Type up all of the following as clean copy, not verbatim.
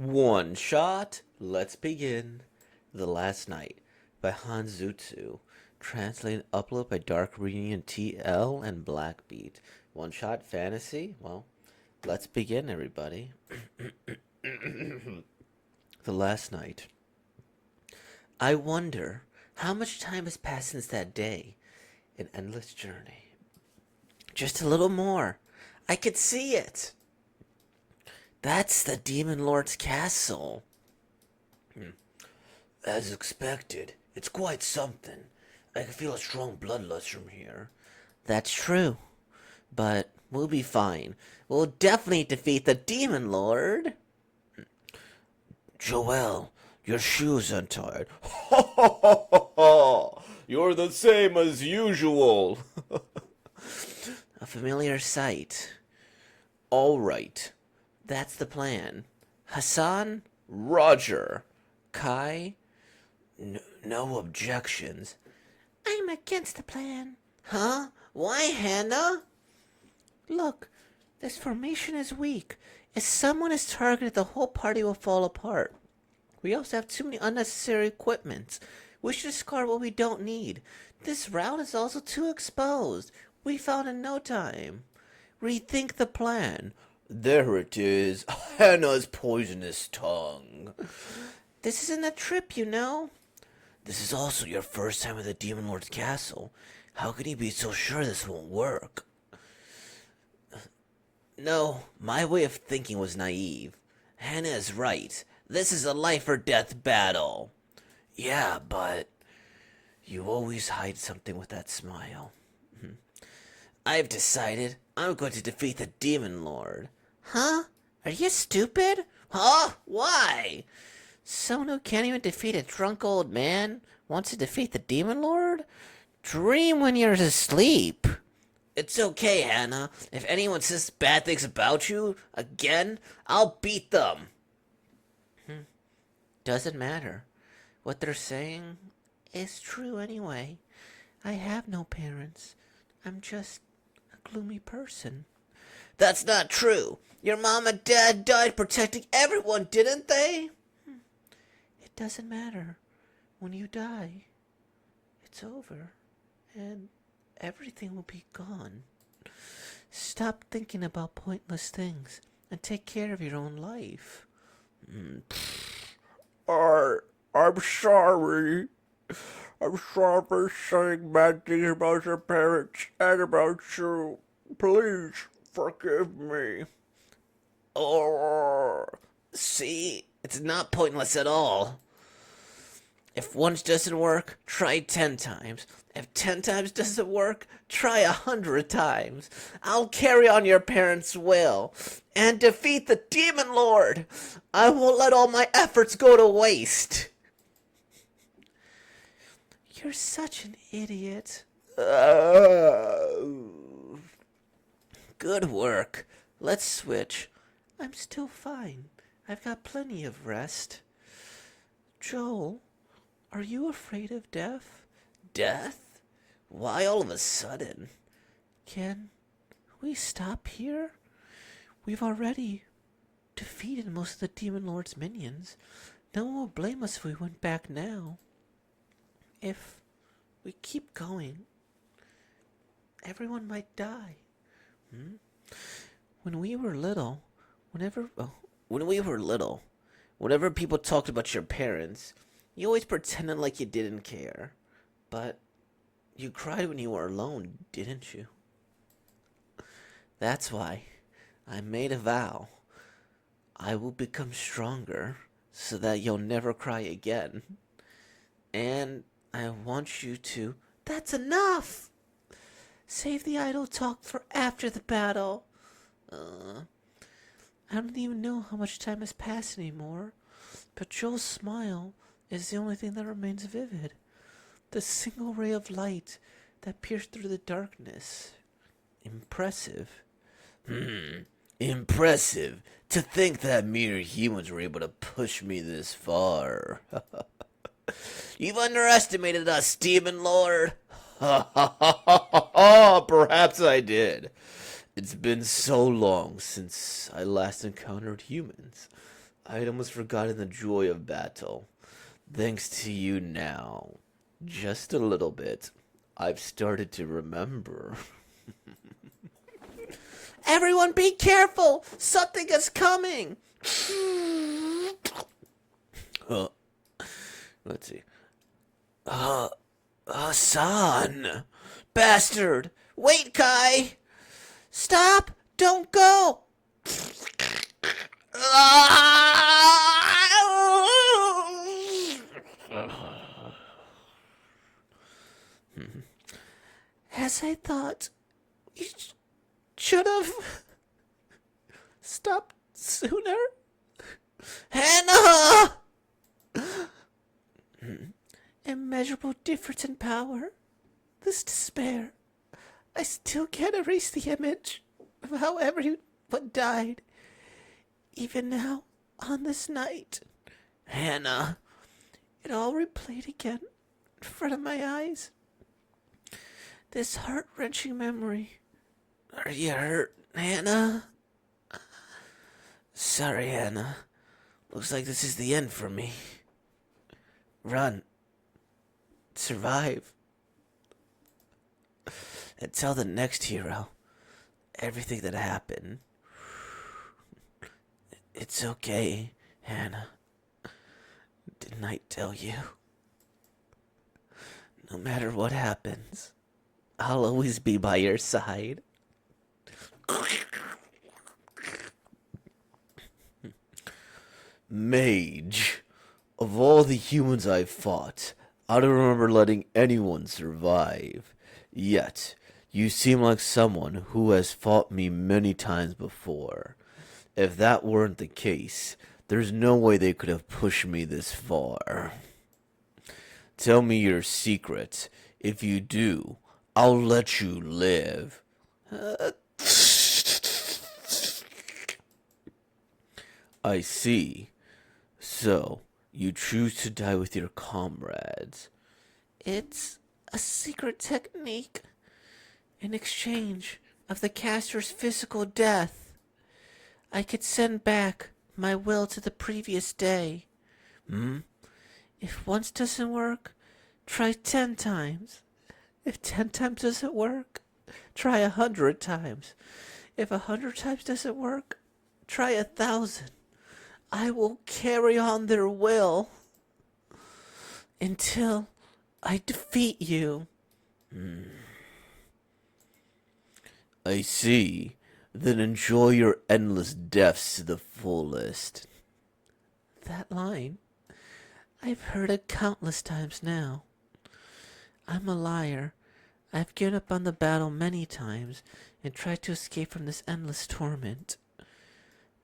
One shot. Let's begin. The Last Night by Hans Zutsu. Translated and uploaded by Dark Reunion TL and Blackbeat. One shot fantasy? Well, let's begin, everybody. The Last Night. I wonder how much time has passed since that day. An endless journey. Just a little more. I could see it. That's the Demon Lord's castle. As expected, it's quite something. I can feel a strong bloodlust from here. That's true. But we'll be fine. We'll definitely defeat the Demon Lord. Joel, your shoe's untied. Ha ha ha ha ha! You're the same as usual. A familiar sight. All right. That's the plan. Hassan? Roger. Kai? No objections. I'm against the plan. Huh? Why, Hannah? Look, this formation is weak. If someone is targeted, the whole party will fall apart. We also have too many unnecessary equipment. We should discard what we don't need. This route is also too exposed. We found in no time. Rethink the plan. There it is. Hannah's poisonous tongue. This isn't a trip, you know. This is also your first time at the Demon Lord's castle. How can you be so sure this won't work? No, my way of thinking was naive. Hannah is right. This is a life or death battle. Yeah, but you always hide something with that smile. I've decided I'm going to defeat the Demon Lord. Huh? Are you stupid? Huh? Why? Someone who can't even defeat a drunk old man wants to defeat the Demon Lord? Dream when you're asleep. It's okay, Hannah. If anyone says bad things about you again, I'll beat them. Doesn't matter. What they're saying is true anyway. I have no parents. I'm just a gloomy person. That's not true. Your mom and dad died protecting everyone, didn't they? It doesn't matter. When you die, it's over. And everything will be gone. Stop thinking about pointless things and take care of your own life. I'm sorry. I'm sorry for saying bad things about your parents and about you. Please forgive me. Oh, see, it's not pointless at all. If once doesn't work, try 10 times. If 10 times doesn't work, try 100 times. I'll carry on your parents' will and defeat the Demon Lord. I won't let all my efforts go to waste. You're such an idiot. Good work. Let's switch. I'm still fine. I've got plenty of rest. Joel, are you afraid of death? Death? Why all of a sudden? Can we stop here? We've already defeated most of the Demon Lord's minions. No one will blame us if we went back now. If we keep going, everyone might die. When we were little, whenever people talked about your parents, you always pretended like you didn't care. But you cried when you were alone, didn't you? That's why I made a vow. I will become stronger so that you'll never cry again. And I want you to... That's enough! Save the idle talk for after the battle. I don't even know how much time has passed anymore, but Joel's smile is the only thing that remains vivid. The single ray of light that pierced through the darkness. Impressive. Impressive. To think that mere humans were able to push me this far. You've underestimated us, Demon Lord. Ha ha ha ha ha! Perhaps I did. It's been so long since I last encountered humans. I'd almost forgotten the joy of battle. Thanks to you now. Just a little bit. I've started to remember. Everyone be careful! Something is coming! uh, let's see. Hassan! Bastard! Wait, Kai! Stop! Don't go! As I thought, you should have stopped sooner. Hannah! Immeasurable difference in power. This despair. I still can't erase the image of how everyone died. Even now, on this night. Hannah. It all replayed again in front of my eyes. This heart-wrenching memory. Are you hurt, Hannah? Sorry, Hannah. Looks like this is the end for me. Run. Survive. And tell the next hero everything that happened. It's okay, Hannah. Didn't I tell you? No matter what happens, I'll always be by your side. Mage. Of all the humans I've fought, I don't remember letting anyone survive. Yet, you seem like someone who has fought me many times before. If that weren't the case, there's no way they could have pushed me this far. Tell me your secret. If you do, I'll let you live. I see. So, you choose to die with your comrades. It's a secret technique. In exchange of the caster's physical death, I could send back my will to the previous day. If once doesn't work, try 10 times. If 10 times doesn't work, try 100 times. If 100 times doesn't work, try 1,000. I will carry on their will until I defeat you. I see. Then enjoy your endless deaths to the fullest. That line, I've heard it countless times now. I'm a liar. I've given up on the battle many times and tried to escape from this endless torment.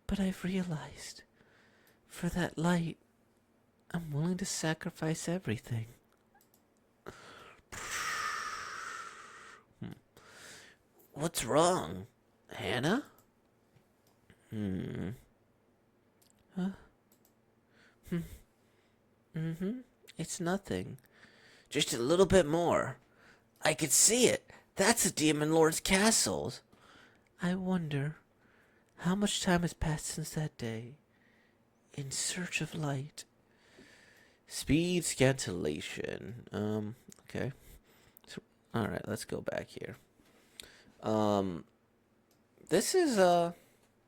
But I've realized, for that light, I'm willing to sacrifice everything. What's wrong, Hannah? Huh? It's nothing. Just a little bit more. I could see it. That's the Demon Lord's castles. I wonder how much time has passed since that day. In search of light. Speed scintillation. Okay. So, alright, let's go back here. This is, I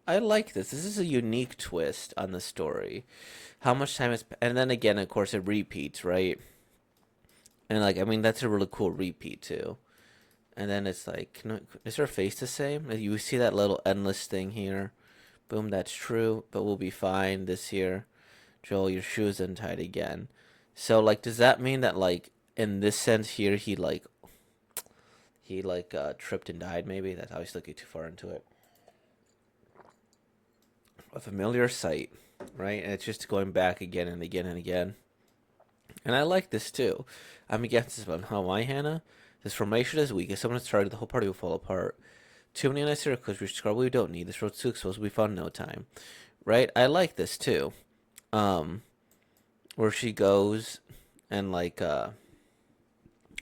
like this. This is a unique twist on the story. How much time has... And then again, of course, it repeats, right? And, like, I mean, that's a really cool repeat, too. And then it's like, is her face the same? You see that little endless thing here. Boom, that's true, but we'll be fine this year. Joel, your shoe is untied again. So, like, does that mean that, like, in this sense here, he tripped and died, maybe? That's obviously looking too far into it. A familiar sight, right? And it's just going back again and again and again. And I like this, too. I'm against this one. How am I, Hannah? This formation is weak. If someone started, the whole party will fall apart. Too many unnecessary clues which scrub we don't need. This road's too exposed. We found no time. Right? I like this too. Where she goes and like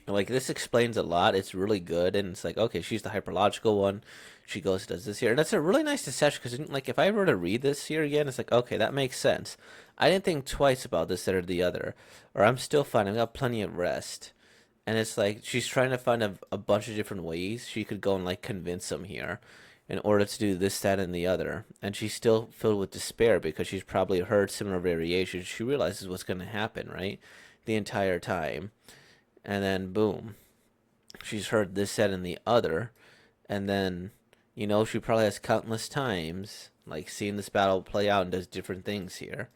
this explains a lot. It's really good, and it's like, okay, she's the hyperlogical one. She goes, does this here. And that's a really nice discussion because, like, if I were to read this here again, it's like, okay, that makes sense. I didn't think twice about this, that, or the other. Or I'm still fine. I've got plenty of rest. And it's like she's trying to find a bunch of different ways she could go and, like, convince him here in order to do this, that, and the other. And she's still filled with despair because she's probably heard similar variations. She realizes what's going to happen, right? The entire time. And then, boom, she's heard this, that, and the other. And then, she probably has countless times, like, seeing this battle play out and does different things here.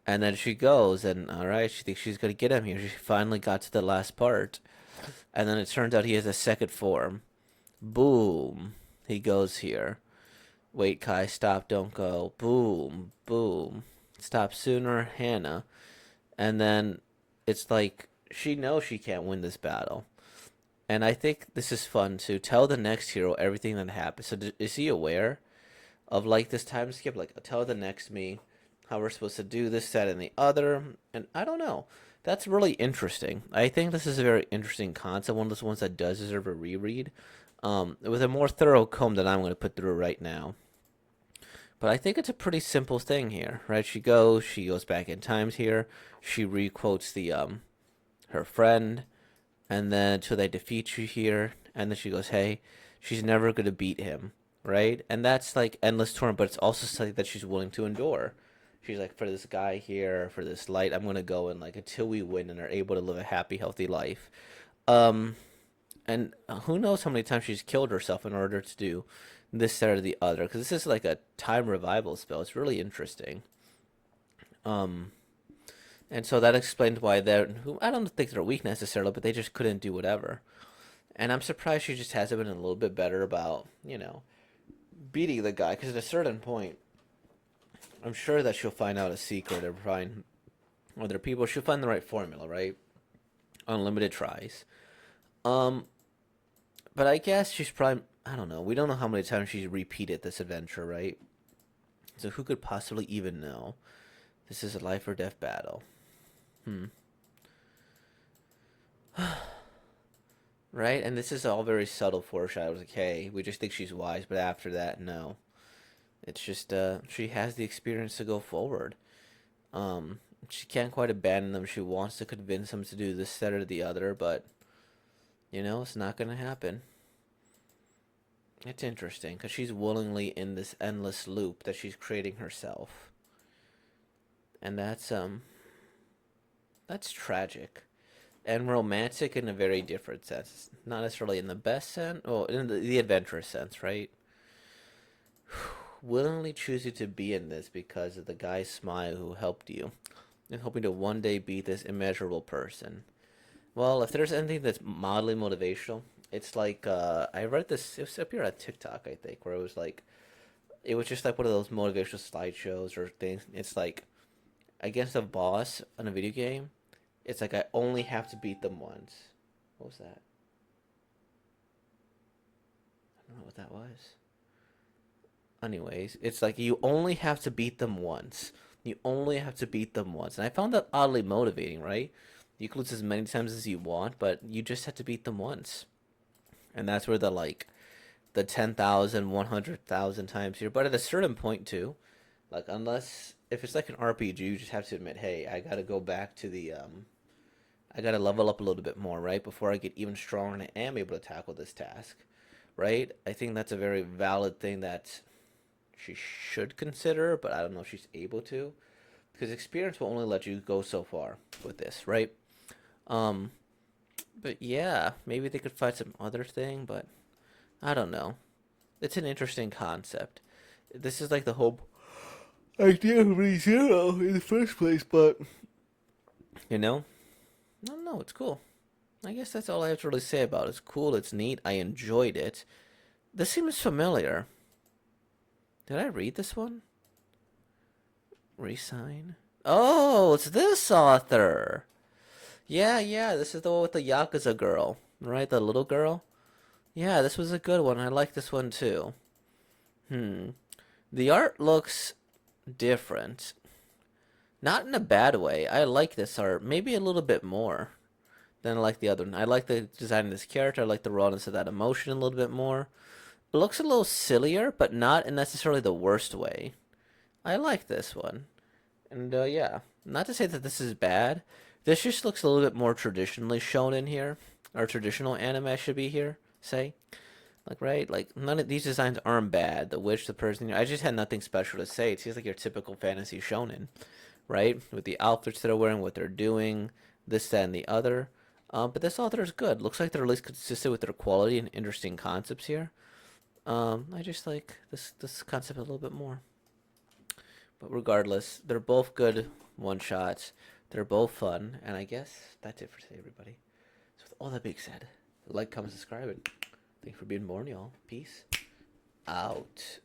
And then she goes, and all right, she thinks she's going to get him here. She finally got to the last part. And then it turns out he has a second form. Boom. He goes here. Wait, Kai, stop, don't go. Boom, boom. Stop sooner, Hannah. And then it's like she knows she can't win this battle. And I think this is fun to tell the next hero everything that happens. So is he aware of, like, this time skip? Like, tell the next me how we're supposed to do this, that, and the other. And I don't know. That's really interesting. I think this is a very interesting concept. One of those ones that does deserve a reread. With a more thorough comb than I'm going to put through right now. But I think it's a pretty simple thing here, right? She goes back in times here. She requotes the her friend, and then until they defeat you here, and then she goes, hey, she's never gonna beat him, right? And that's like endless torment, but it's also something that she's willing to endure. She's like, for this guy here, for this light, I'm gonna go and, like, until we win and are able to live a happy, healthy life. Um, and who knows how many times she's killed herself in order to do this, that, or the other? Because this is like a time revival spell. It's really interesting. Um, and so that explains why I don't think they're weak necessarily, but they just couldn't do whatever. And I'm surprised she just hasn't been a little bit better about, beating the guy. Because at a certain point, I'm sure that she'll find out a secret or find other people. She'll find the right formula, right? Unlimited tries. Um, but I guess she's probably, I don't know. We don't know how many times she's repeated this adventure, right? So who could possibly even know? This is a life or death battle. Hmm. Right? And this is all very subtle foreshadow. Like, hey, we just think she's wise, but after that, no. It's just, she has the experience to go forward. She can't quite abandon them. She wants to convince them to do this, that, or the other, but, it's not going to happen. It's interesting, because she's willingly in this endless loop that she's creating herself. And that's tragic. And romantic in a very different sense. Not necessarily in the best sense, or in the adventurous sense, right? Willingly choosing to be in this because of the guy's smile who helped you, and hoping to one day be this immeasurable person. Well, if there's anything that's mildly motivational, it's like, I read this, it was up here on TikTok, I think, where it was just like one of those motivational slideshows or things. It's like, against a boss on a video game, it's like I only have to beat them once. What was that? I don't know what that was. Anyways, it's like you only have to beat them once. You only have to beat them once. And I found that oddly motivating, right? You can lose as many times as you want, but you just have to beat them once. And that's where the 10,000, 100,000 times here. But at a certain point, too, like, unless, if it's like an RPG, you just have to admit, hey, I gotta go back to I gotta level up a little bit more, right? Before I get even stronger and I am able to tackle this task, right? I think that's a very valid thing that she should consider, but I don't know if she's able to. Because experience will only let you go so far with this, right? Um, but yeah, maybe they could find some other thing, but I don't know. It's an interesting concept. This is like the whole idea of ReZero in the first place, but you know, I don't know. It's cool. I guess that's all I have to really say about it. It's cool. It's neat. I enjoyed it. This seems familiar. Did I read this one? Resign. Oh, it's this author. Yeah. This is the one with the Yakuza girl, right? The little girl. Yeah, this was a good one. I like this one too. Hmm. The art looks different. Not in a bad way. I like this art. Maybe a little bit more than I like the other one. I like the design of this character. I like the rawness of that emotion a little bit more. looks a little sillier, but not in necessarily the worst way. I like this one. And yeah, not to say that this is bad. This just looks a little bit more traditionally shown in here, or traditional anime should be here. Say, like right, like none of these designs aren't bad. The witch, the person. I just had nothing special to say. It seems like your typical fantasy shonen, right? With the outfits that they're wearing, what they're doing, this, that, and the other. But this author is good. Looks like they're at least consistent with their quality and interesting concepts here. I just like this concept a little bit more. But regardless, they're both good one shots. They're both fun, and I guess that's it for today, everybody. So with all that being said, like, comment, subscribe, and thanks for being born, y'all. Peace out.